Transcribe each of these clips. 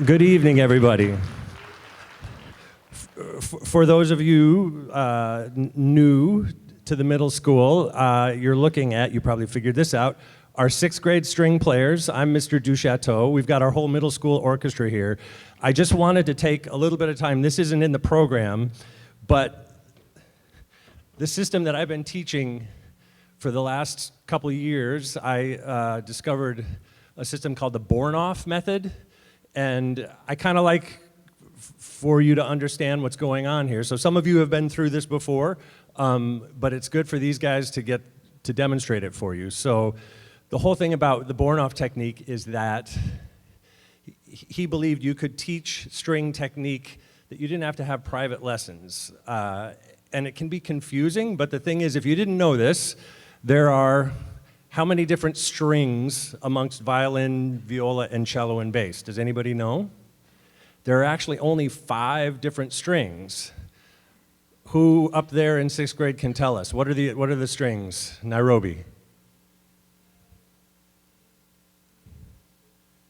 Good evening, everybody. For those of you new to the middle school, you're looking at, you probably figured this out, our sixth grade string players. I'm Mr. Tuckahoe. We've got our whole middle school orchestra here. I just wanted to take a little bit of time. This isn't in the program, but the system that I've been teaching for the last couple of years, I discovered a system called the Born-Off method. And I kind of like for you to understand what's going on here. So some of you have been through this before, but it's good for these guys to get to demonstrate it for you. So the whole thing about the Born-Off technique is that he believed you could teach string technique that you didn't have to have private lessons. And it can be confusing, but the thing is, if you didn't know this, there are how many different strings amongst violin, viola, and cello and bass? Does anybody know? There are actually only 5 different strings. Who up there in 6th grade can tell us? What are the strings? Nairobi.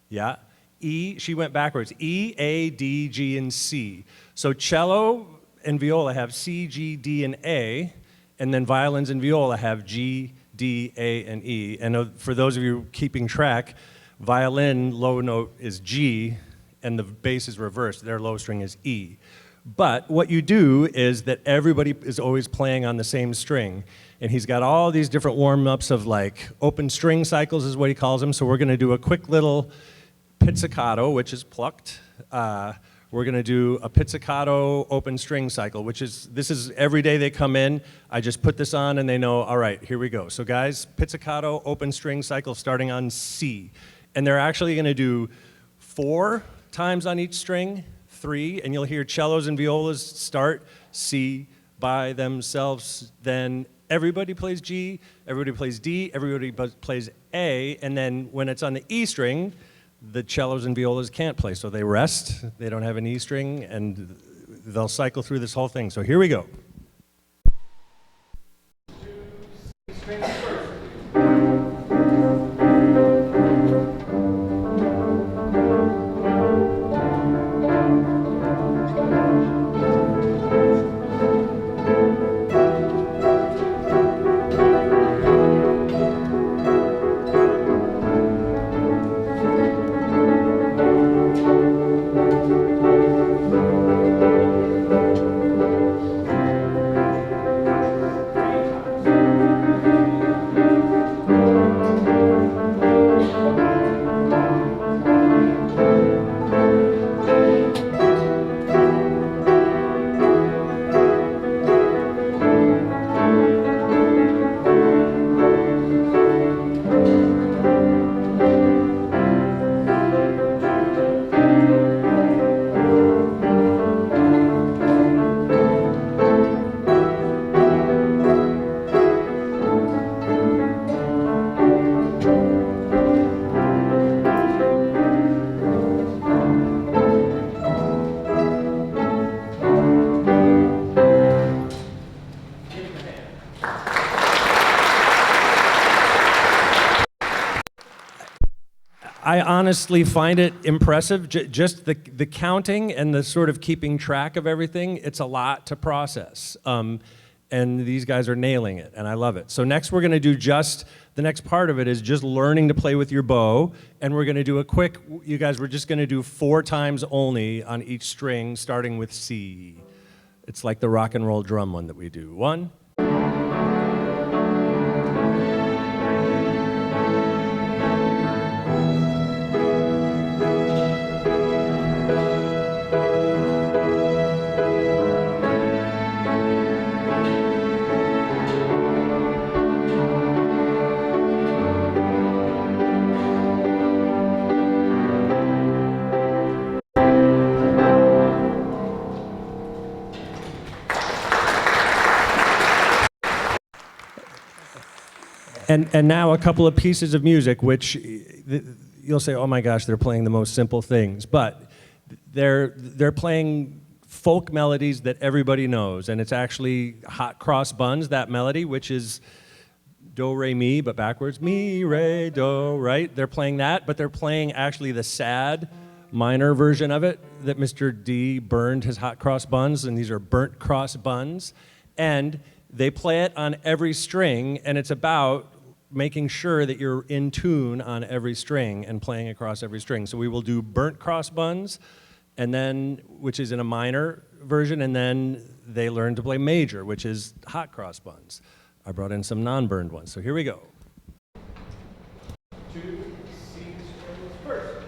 Yeah. E, she went backwards. E, A, D, G, and C. So cello and viola have C, G, D, and A, and then violins and viola have G, D, A, and E. And for those of you keeping track, violin low note is G, and the bass is reversed. Their low string is E. But what you do is that everybody is always playing on the same string. And he's got all these different warm-ups of like open string cycles is what he calls them. So we're going to do a quick little pizzicato, which is plucked. We're going to do a pizzicato open string cycle, this is every day they come in. I just put this on and they know, all right, here we go. So guys, pizzicato open string cycle starting on C. And they're actually going to do 4 times on each string, 3, and you'll hear cellos and violas start C by themselves. Then everybody plays G, everybody plays D, everybody plays A, and then when it's on the E string, the cellos and violas can't play, so they rest, they don't have an E string, and they'll cycle through this whole thing. So here we go. I honestly find it impressive, just the counting and the sort of keeping track of everything. It's a lot to process, and these guys are nailing it, and I love it. So next we're gonna do the next part of it is just learning to play with your bow, and we're gonna do we're just gonna do 4 times only on each string, starting with C. It's like the rock and roll drum one that we do. 1, And now a couple of pieces of music, which you'll say, oh my gosh, they're playing the most simple things. But they're playing folk melodies that everybody knows. And it's actually hot cross buns, that melody, which is do, re, mi, but backwards. Mi, re, do, right? They're playing that, but they're playing actually the sad minor version of it that Mr. D burned his hot cross buns, and these are burnt cross buns. And they play it on every string, and it's about making sure that you're in tune on every string and playing across every string. So we will do burnt cross buns, and then, which is in a minor version, and then they learn to play major, which is hot cross buns. I brought in some non-burned ones, so here we go. 2 C strings first.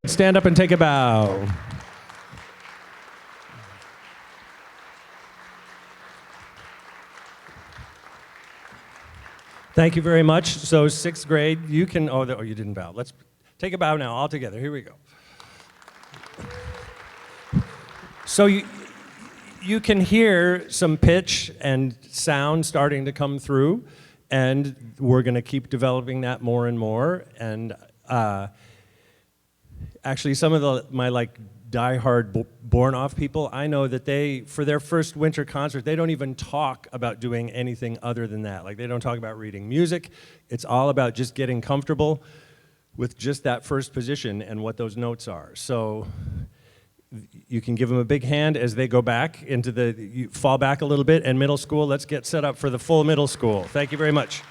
Stand up and take a bow. Thank you very much. So 6th grade, you can, oh, you didn't bow. Let's take a bow now, all together. Here we go. So you can hear some pitch and sound starting to come through, and we're going to keep developing that more and more. And actually, some of my diehard born-off people, I know that they, for their first winter concert, they don't even talk about doing anything other than that. Like, they don't talk about reading music. It's all about just getting comfortable with just that first position and what those notes are. So you can give them a big hand as they go back into you fall back a little bit, and middle school, let's get set up for the full middle school. Thank you very much.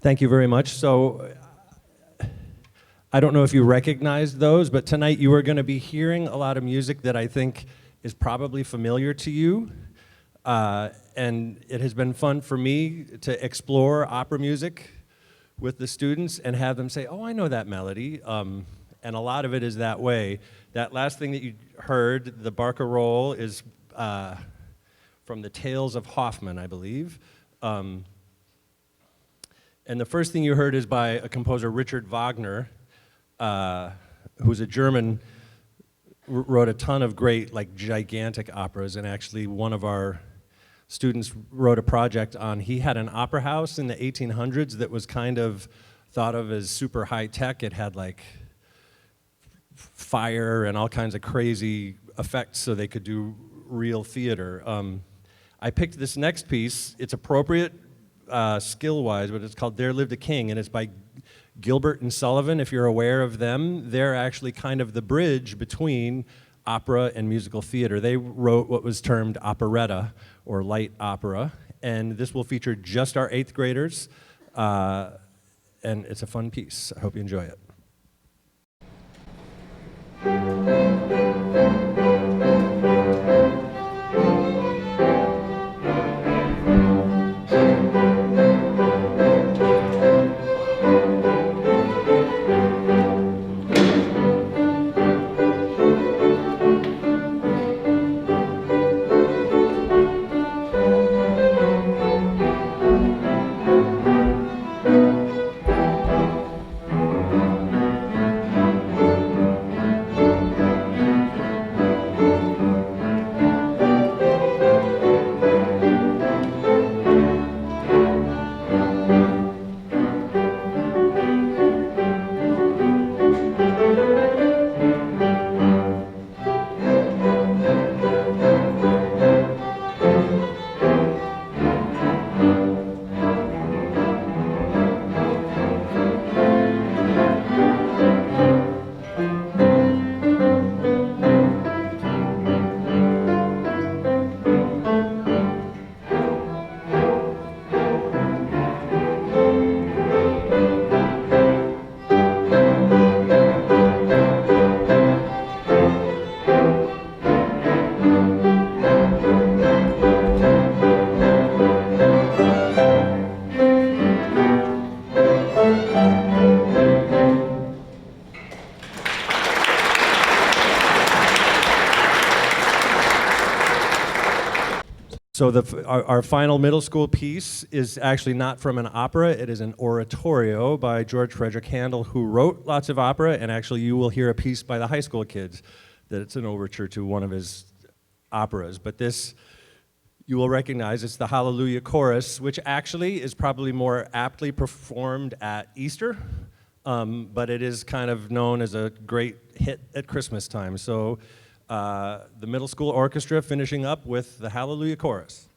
Thank you very much. So I don't know if you recognized those, but tonight you are going to be hearing a lot of music that I think is probably familiar to you. And it has been fun for me to explore opera music with the students and have them say, oh, I know that melody. And a lot of it is that way. That last thing that you heard, the barcarolle, is from the Tales of Hoffmann, I believe. And the first thing you heard is by a composer, Richard Wagner, who's a German, wrote a ton of great, like, gigantic operas, and actually one of our students wrote a project on, he had an opera house in the 1800s that was kind of thought of as super high tech. It had like fire and all kinds of crazy effects so they could do real theater. I picked this next piece. It's appropriate skill-wise, but it's called There Lived a King, and it's by Gilbert and Sullivan. If you're aware of them, they're actually kind of the bridge between opera and musical theater. They wrote what was termed operetta, or light opera, and this will feature just our 8th graders, and it's a fun piece. I hope you enjoy it. So our final middle school piece is actually not from an opera. It is an oratorio by George Frederick Handel, who wrote lots of opera, and actually you will hear a piece by the high school kids that it's an overture to one of his operas. But this, you will recognize, it's the Hallelujah Chorus, which actually is probably more aptly performed at Easter, but it is kind of known as a great hit at Christmas time. So the middle school orchestra finishing up with the Hallelujah Chorus.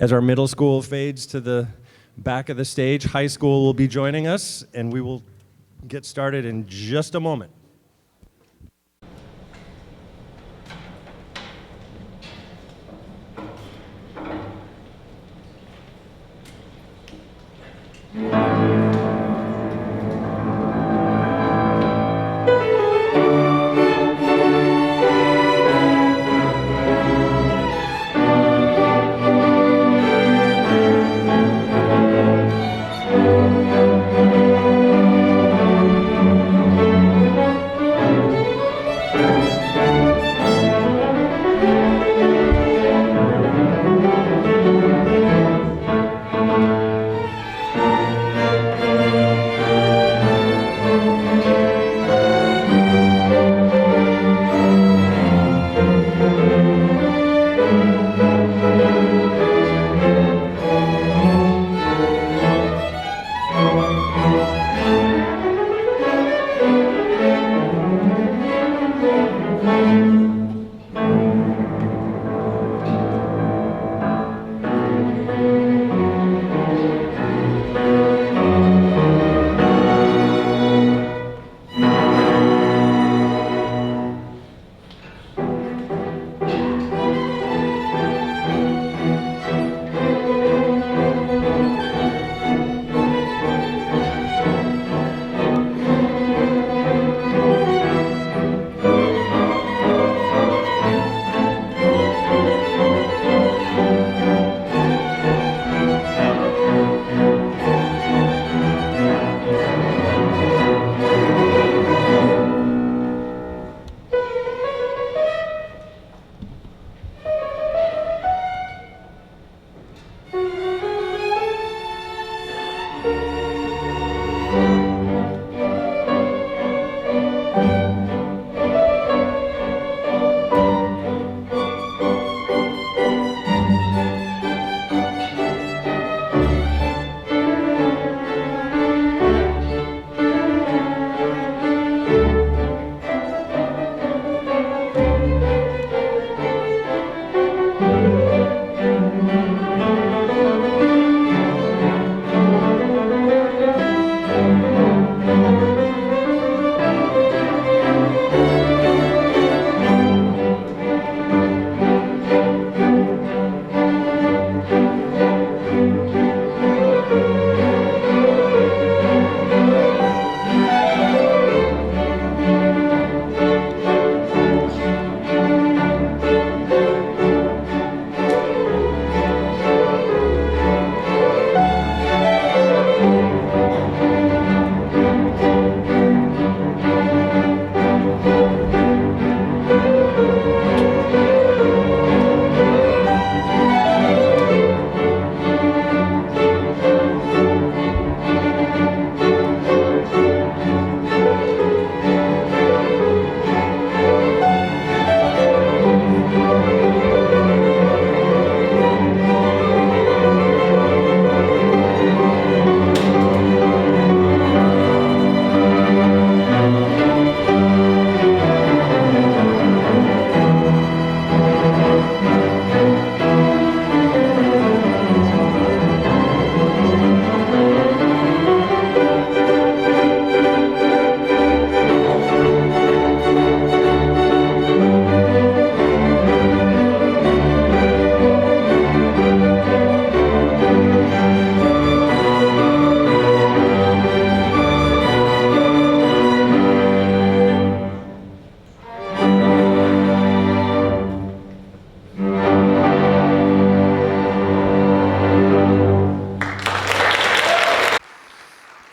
As our middle school fades to the back of the stage, high school will be joining us, and we will get started in just a moment.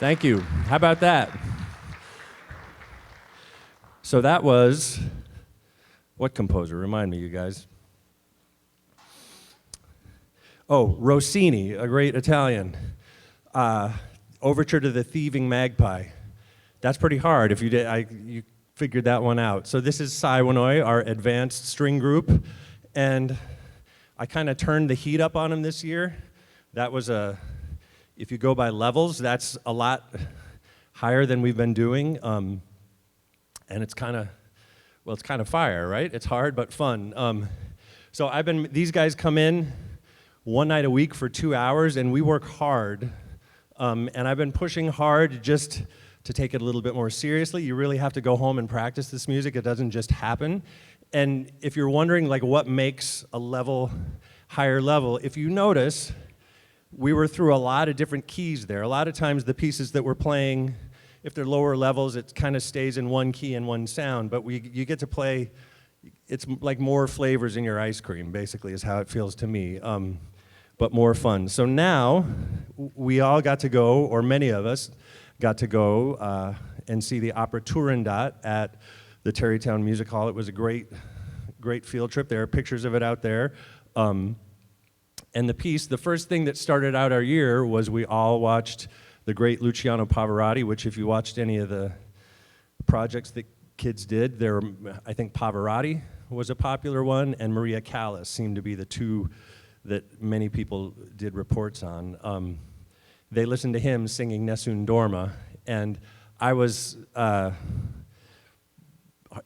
Thank you. How about that? So that was, what composer? Remind me, you guys. Oh, Rossini, a great Italian. Overture to the Thieving Magpie. That's pretty hard if you did. You figured that one out. So this is Saiwanoi, our advanced string group, and I kind of turned the heat up on them this year. That was if you go by levels, that's a lot higher than we've been doing, and it's kind of fire, right? It's hard but fun. So these guys come in one night a week for 2 hours, and we work hard, and I've been pushing hard just to take it a little bit more seriously. You really have to go home and practice this music. It doesn't just happen. And if you're wondering like what makes a level higher level, if you notice, we were through a lot of different keys there. A lot of times the pieces that we're playing, if they're lower levels, it kind of stays in one key and one sound, but you get to play, it's like more flavors in your ice cream, basically, is how it feels to me, but more fun. So now, we all got to go, or many of us, got to go and see the opera Turandot at the Tarrytown Music Hall. It was a great field trip. There are pictures of it out there. And the first thing that started out our year was we all watched the great Luciano Pavarotti, which if you watched any of the projects that kids did, I think Pavarotti was a popular one, and Maria Callas seemed to be the two that many people did reports on. They listened to him singing Nessun Dorma, and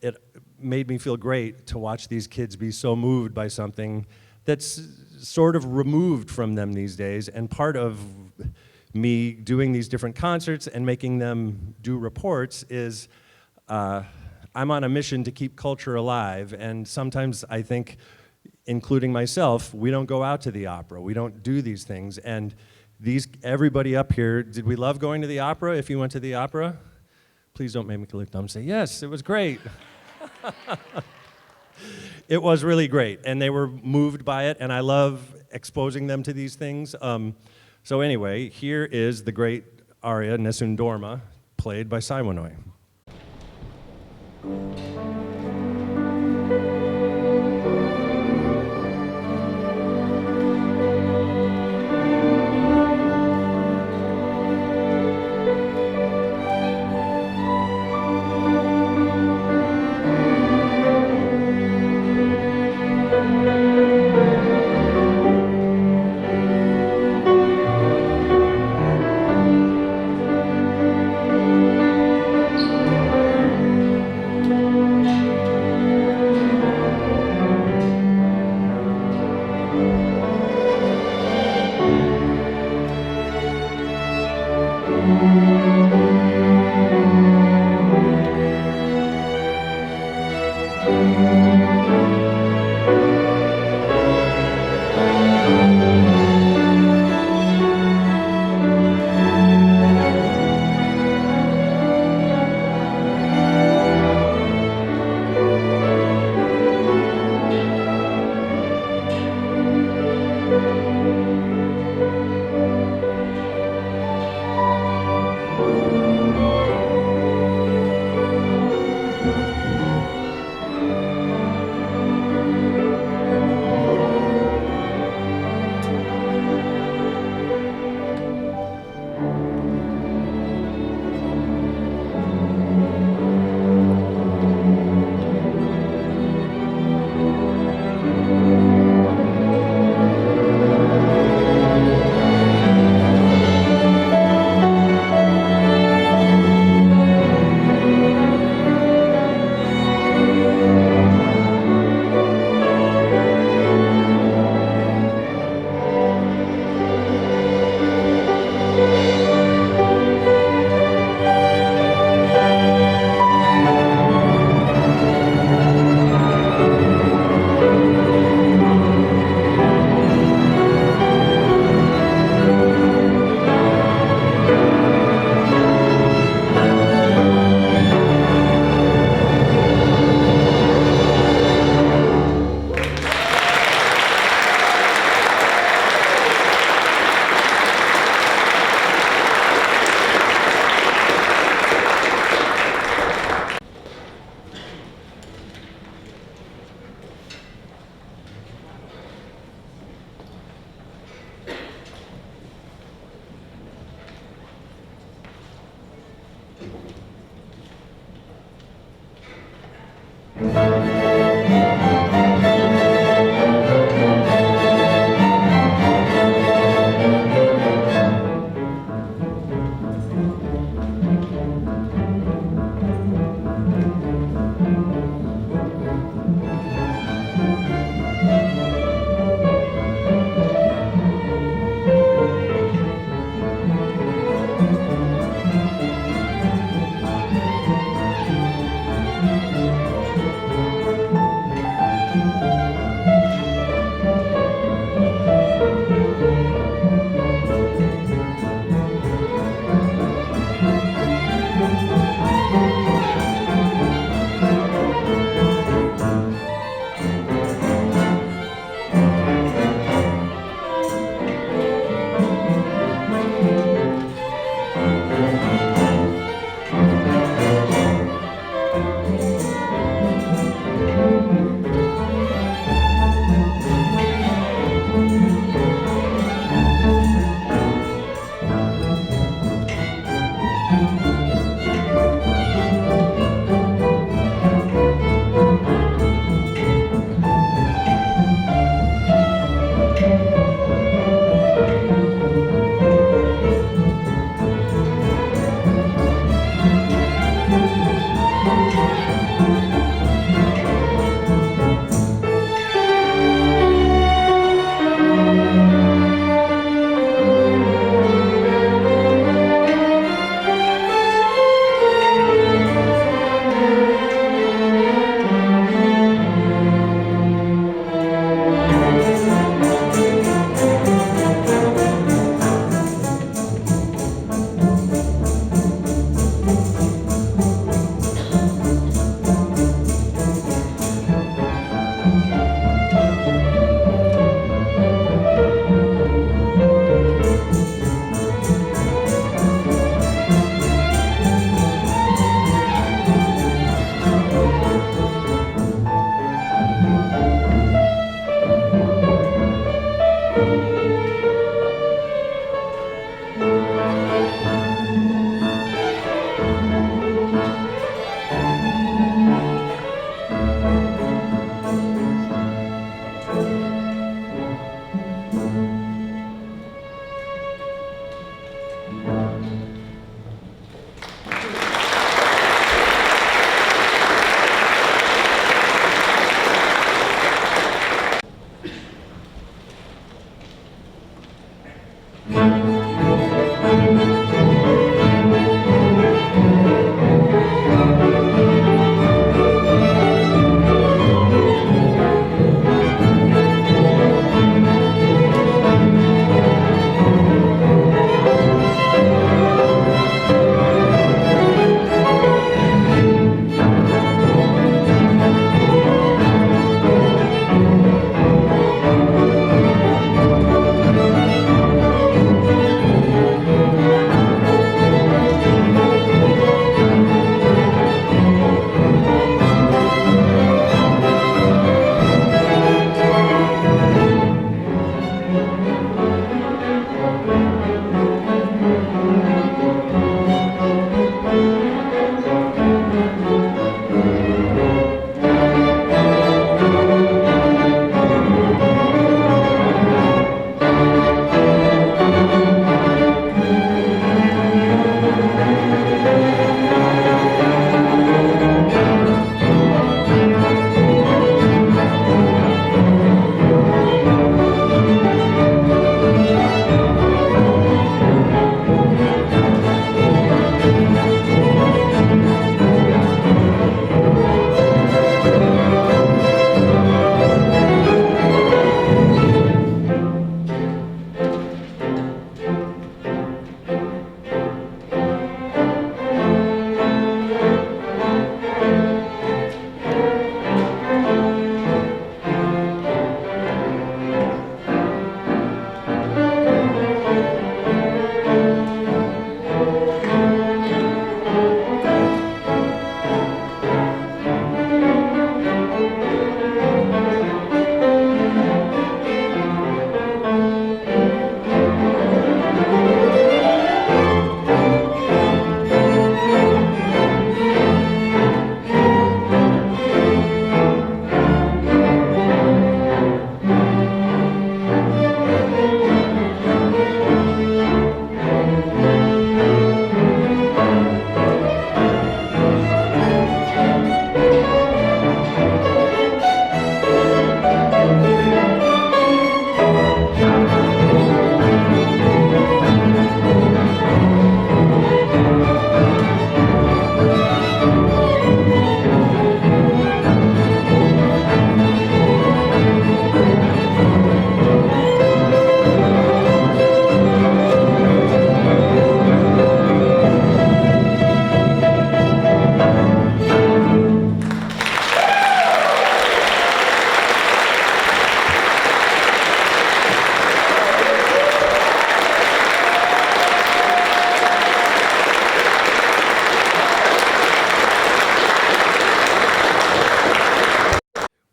it made me feel great to watch these kids be so moved by something that's sort of removed from them these days, and part of me doing these different concerts and making them do reports is I'm on a mission to keep culture alive, and sometimes I think, including myself, we don't go out to the opera, we don't do these things, and everybody up here, did we love going to the opera? If you went to the opera, please don't make me look dumb. Say, yes, it was great. It was really great, and they were moved by it, and I love exposing them to these things. So anyway, here is the great aria, Nessun Dorma, played by Saiwanoi.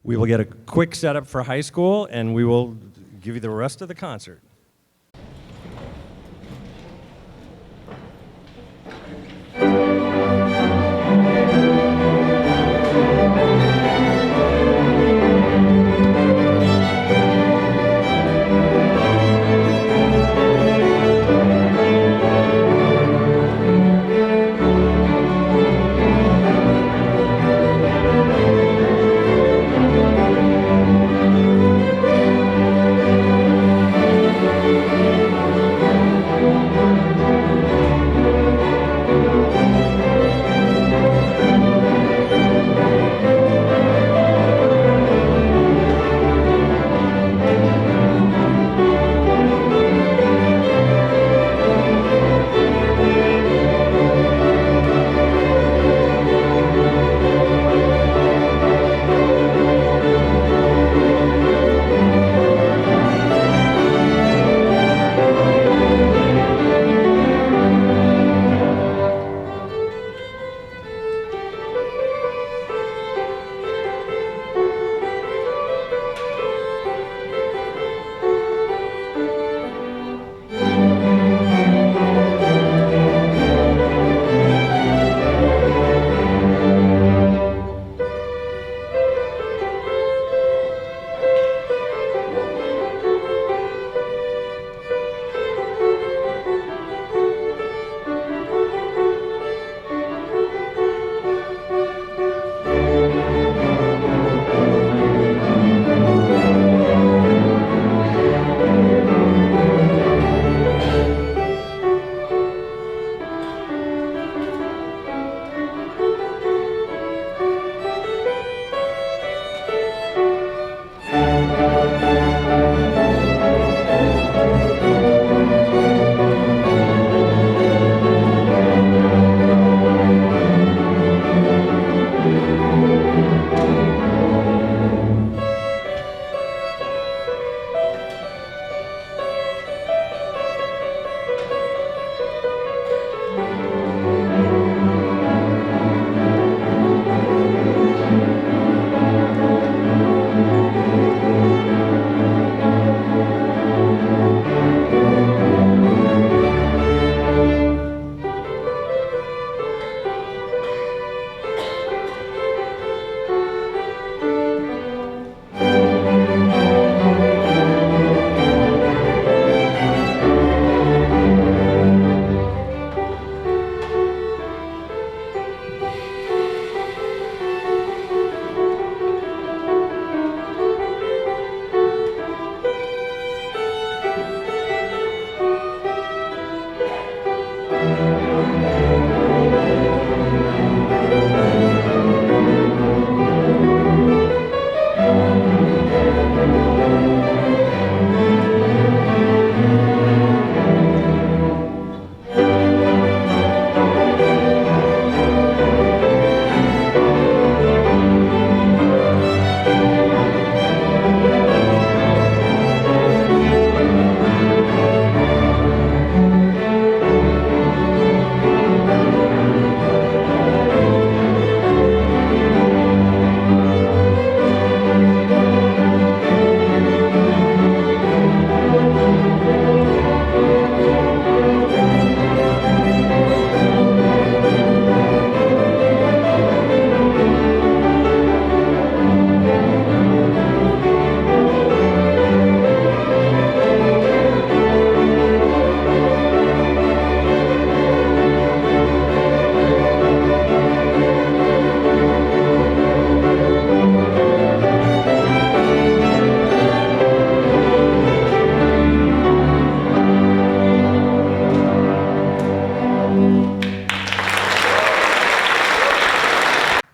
We will get a quick setup for high school, and we will give you the rest of the concert.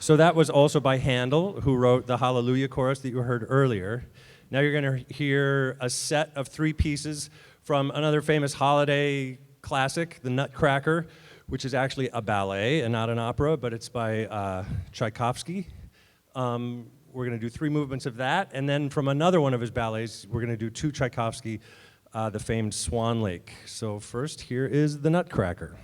So that was also by Handel, who wrote the Hallelujah chorus that you heard earlier. Now you're going to hear a set of 3 pieces from another famous holiday classic, The Nutcracker, which is actually a ballet and not an opera, but it's by Tchaikovsky. We're going to do 3 movements of that, and then from another one of his ballets, we're going to do 2 Tchaikovsky, the famed Swan Lake. So first, here is The Nutcracker.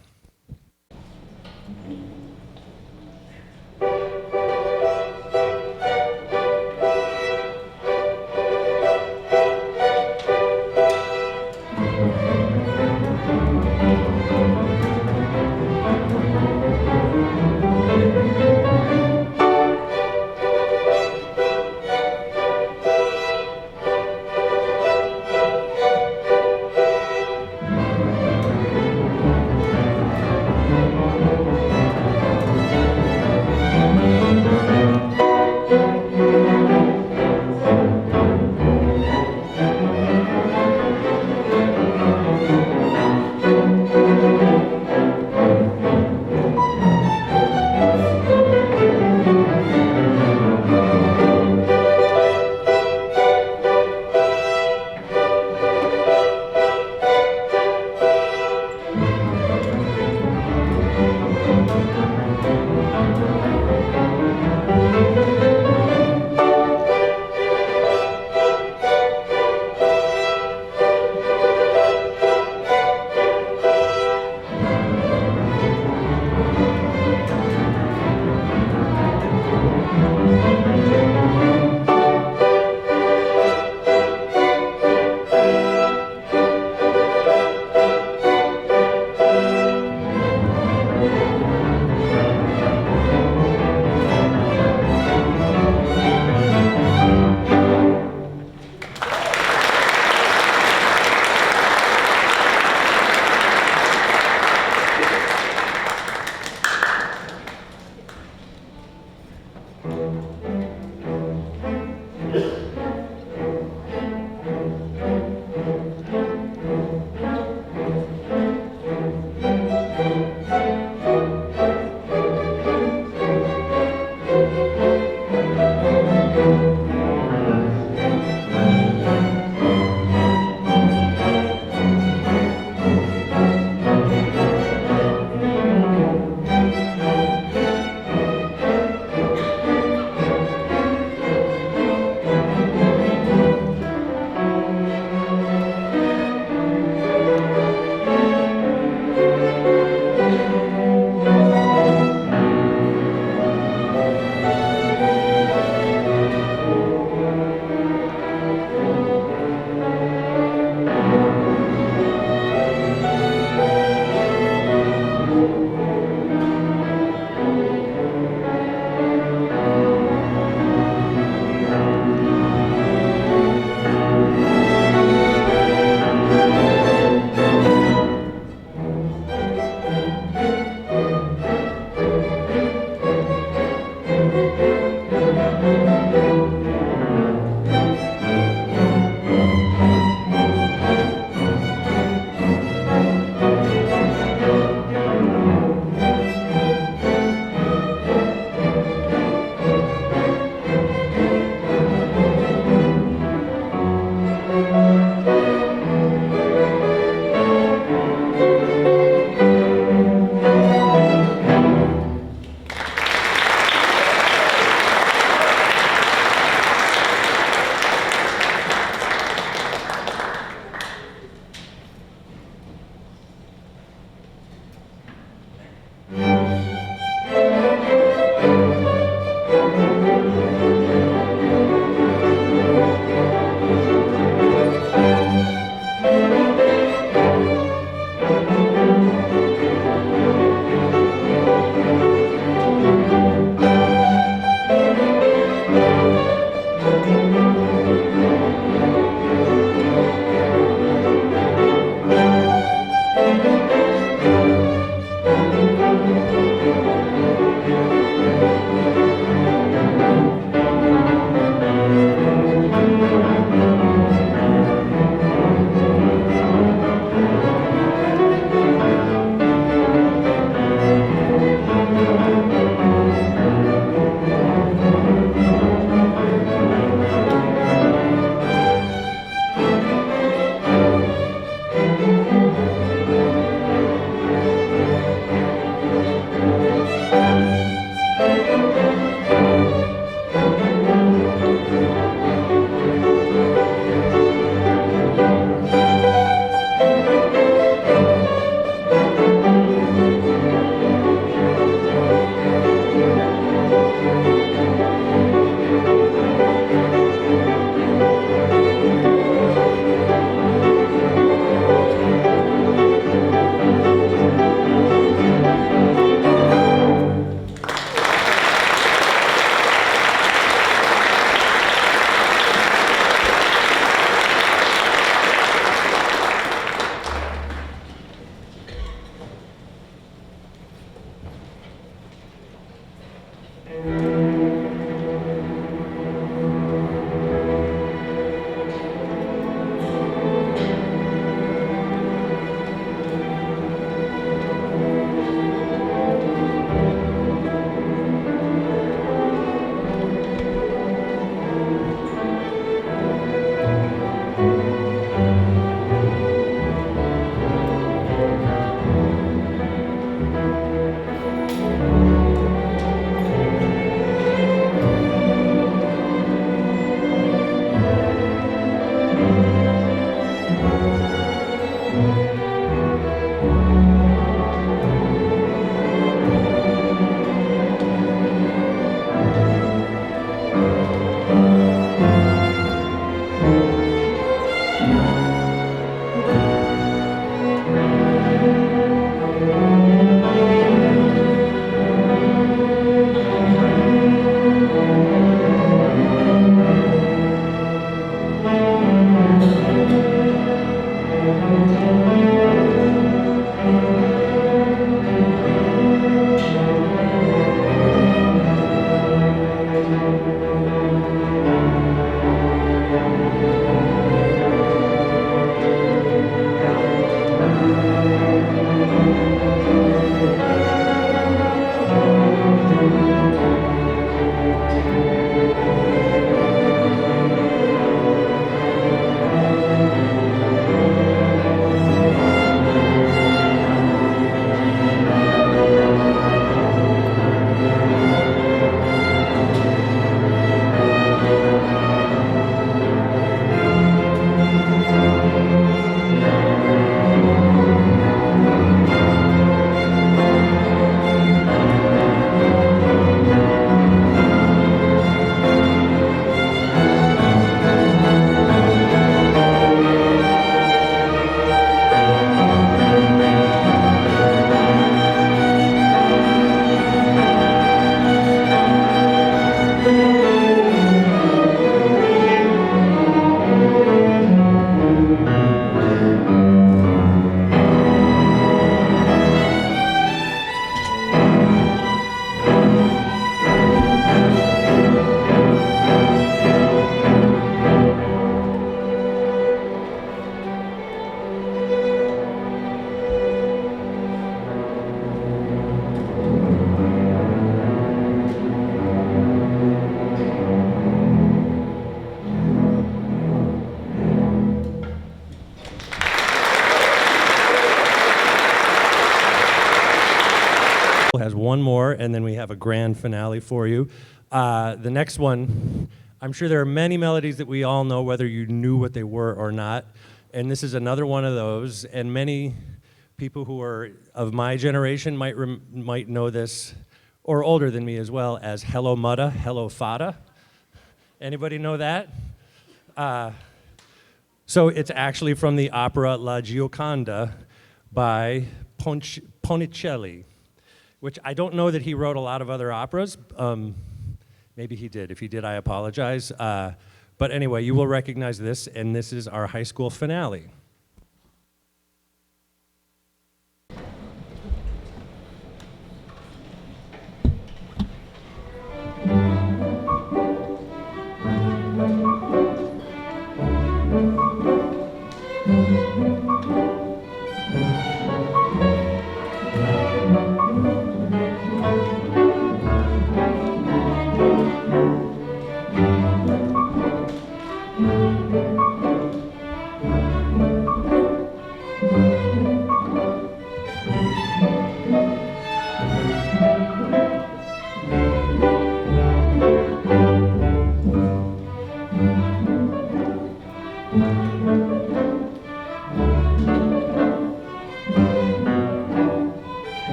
Has one more, and then we have a grand finale for you. The next one, I'm sure there are many melodies that we all know, whether you knew what they were or not. And this is another one of those. And many people who are of my generation might know this, or older than me as well, as Hello Mutta, Hello Fata. Anybody know that? So it's actually from the opera La Gioconda by Ponticelli, which I don't know that he wrote a lot of other operas. Maybe he did. If he did, I apologize. But anyway, you will recognize this, and this is our high school finale.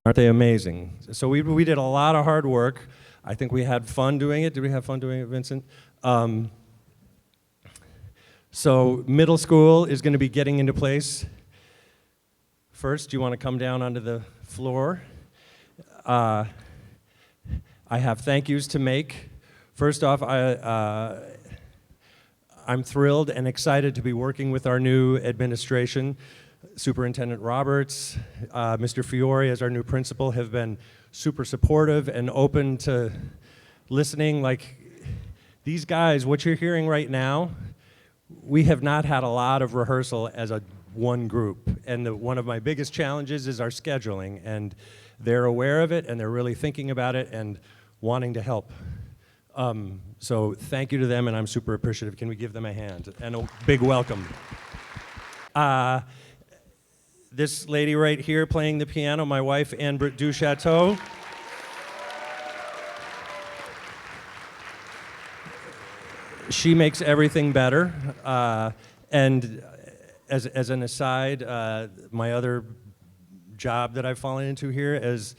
Aren't they amazing? So we did a lot of hard work. I think we had fun doing it. Did we have fun doing it, Vincent? So middle school is going to be getting into place. First, do you want to come down onto the floor? I have thank yous to make. First off, I'm thrilled and excited to be working with our new administration. Superintendent Roberts, Mr. Fiore as our new principal have been super supportive and open to listening. Like these guys, what you're hearing right now, we have not had a lot of rehearsal as a one group. And one of my biggest challenges is our scheduling. And they're aware of it and they're really thinking about it and wanting to help. So thank you to them and I'm super appreciative. Can we give them a hand and a big welcome? This lady right here playing the piano, my wife, Anne-Britt Duchateau. She makes everything better. And as an aside, my other job that I've fallen into here is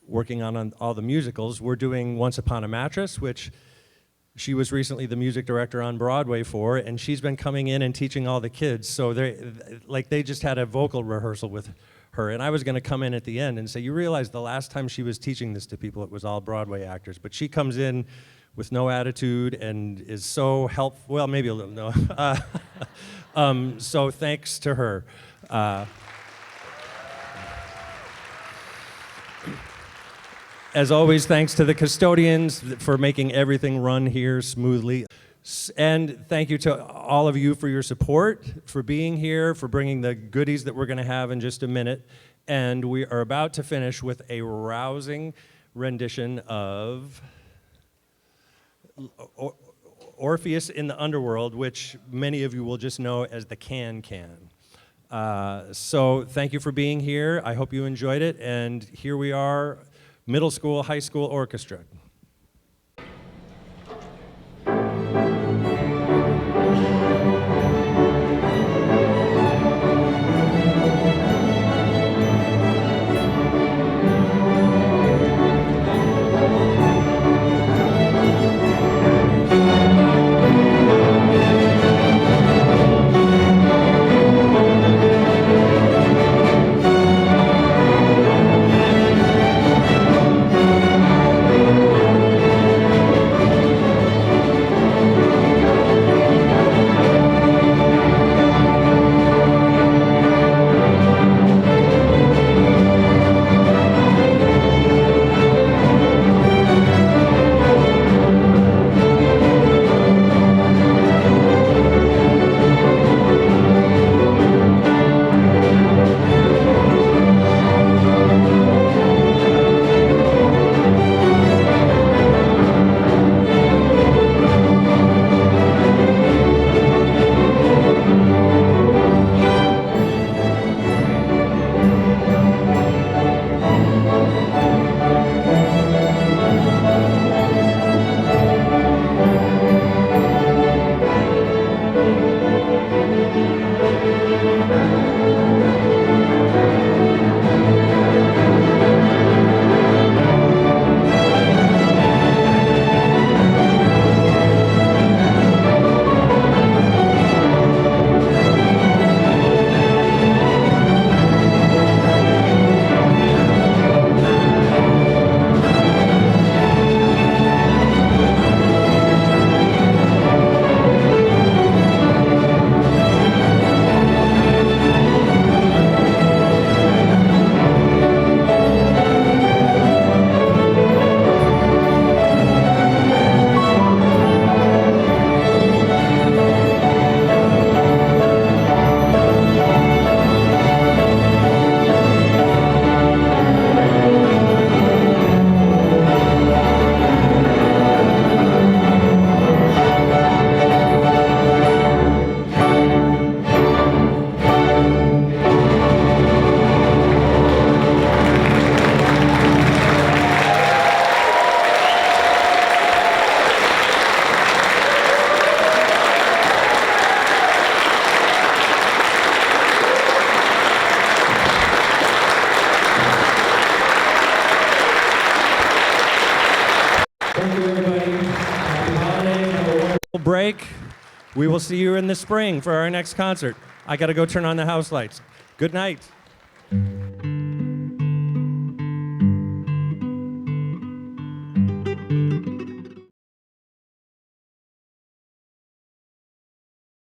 working on all the musicals. We're doing Once Upon a Mattress, which she was recently the music director on Broadway for, and she's been coming in and teaching all the kids. So they just had a vocal rehearsal with her, and I was gonna come in at the end and say, you realize the last time she was teaching this to people, it was all Broadway actors, but she comes in with no attitude and is so helpful, well, maybe a little, no. So thanks to her. As always, thanks to the custodians for making everything run here smoothly. And thank you to all of you for your support, for being here, for bringing the goodies that we're going to have in just a minute. And we are about to finish with a rousing rendition of Orpheus in the Underworld, which many of you will just know as the Can-Can. So thank you for being here. I hope you enjoyed it. And here we are. Middle school, high school orchestra. break. We will see you in the spring for our next concert. I got to go turn on the house lights. Good night.